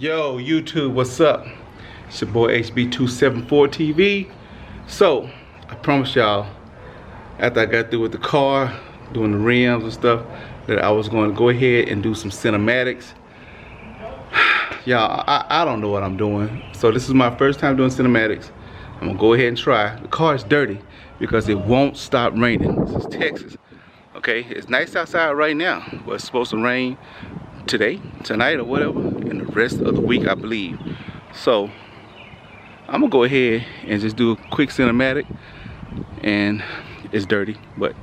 Yo, YouTube, what's up? It's your boy HB274TV. So, I promised y'all, after I got through with the car, doing the rims and stuff, that I was going to go ahead and do some cinematics. Y'all, I don't know what I'm doing. So this is my first time doing cinematics. I'm going to go ahead and try. The car is dirty because it won't stop raining. This is Texas. Okay, it's nice outside right now, but it's supposed to rain today, tonight, or whatever, and the rest of the week, I believe. So I'm gonna go ahead and just do a quick cinematic. And it's dirty, but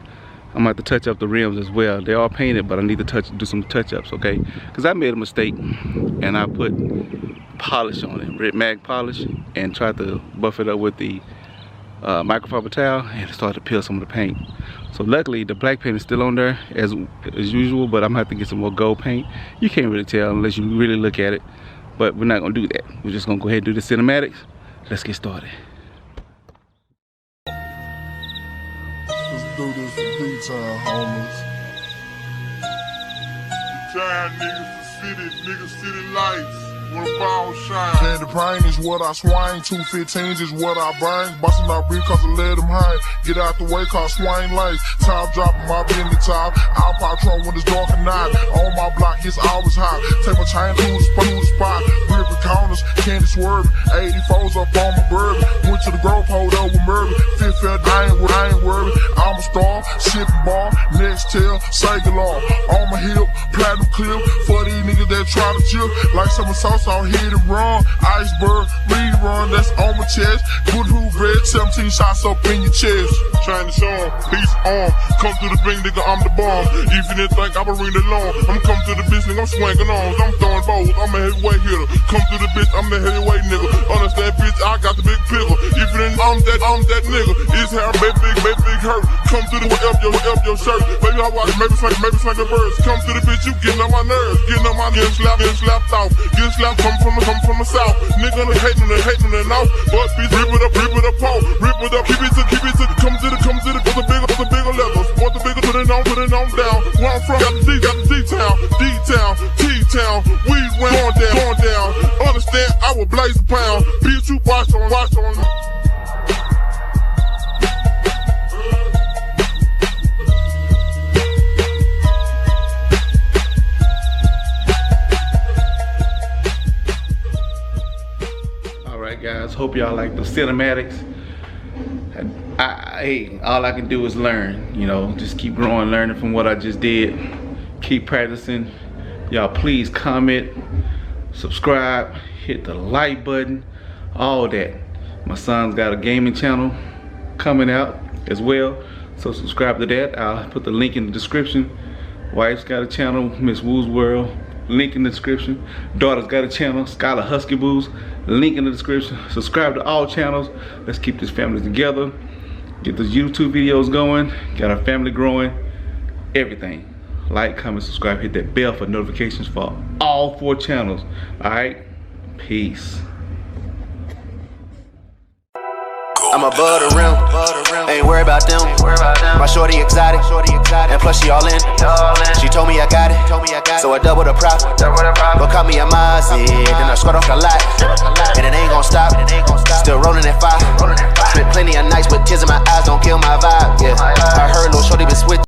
I'm gonna have to touch up the rims as well. They are painted, but I need to do some touch-ups, okay? Because I made a mistake and I put polish on it, red mag polish, and tried to buff it up with the microfiber towel, and it started to peel some of the paint. So luckily the black paint is still on there as usual, but I'm gonna have to get some more gold paint. You can't really tell unless you really look at it, but we're not gonna do that. We're just gonna go ahead and do the cinematics. Let's get started. Let's do this in detail, homies. Giant niggas, city lights. When the ball shine. Candy pain is what I swing. 215s is what I bang. Bustin' out beat cause I let them hang. Get out the way cause swing lights. Top dropping my Bentley top. I'll pop truck when it's dark at night. On my block it's always hot. Take my chain to the spot. Ripping corners, candy swerving. 84s up on my bourbon. Went to the grove, hold up with Murphy. Fifth felt, I ain't worried. I'm a star, sipping bar, next tail, Sagalon. On my hip, platinum clip. For these niggas that try to chill. Like some sauce on hit and run. Iceberg, rerun, that's on my chest. Good hoop red, 17 shots up in your chest. Trying to show 'em, peace on. Come to the bing, nigga, I'm the bomb. If you didn't think I would ring the long, I'm come to the bitch, nigga, I'm swinging on. I'm throwing balls, I'm a heavyweight hitter. Come to the bitch, I'm the heavyweight nigga. Understand, bitch, I got the big pickle. If you didn't, I'm that nigga. It's hair, big hurt. Come to the way up your shirt. Baby, I watch, maybe slang the birds. Come to the bitch, you getting on my nerves. Getting on my getting slapped off. Getting slapped, come from the south. Nigga, they hating it off. But bitch, rip it up, pole. Rip it up, keep it to, come to the, for the bigger levels. Want the bigger, put it on down. Where I'm from, got the D-town, weed going down. Understand, I will blaze a pound. Bitch, you watch on. Guys, hope y'all like the cinematics. Hey, all I can do is learn, you know, just keep growing, learning from what I just did. Keep practicing. Y'all please comment, subscribe, hit the like button, all that. My son's got a gaming channel coming out as well, so subscribe to that. I'll put the link in the description. Wife's got a channel, Miss Woo's World, link in the description. Daughter's got a channel, Skylar Husky Boos, link in the description. Subscribe to all channels. Let's keep this family together. Get those YouTube videos going. Get our family growing. Everything. Like, comment, subscribe, hit that bell for notifications for all 4 channels. Alright? Peace. I'm above the rim, ain't worried about them. My shorty exotic, and plus she all in. She told me I got it, so I double the profit. Go caught me a Mozzie, then I squat off the lot. And it ain't gon' stop, still rolling at 5. Spent plenty of nights with tears in my eyes, don't kill my vibe.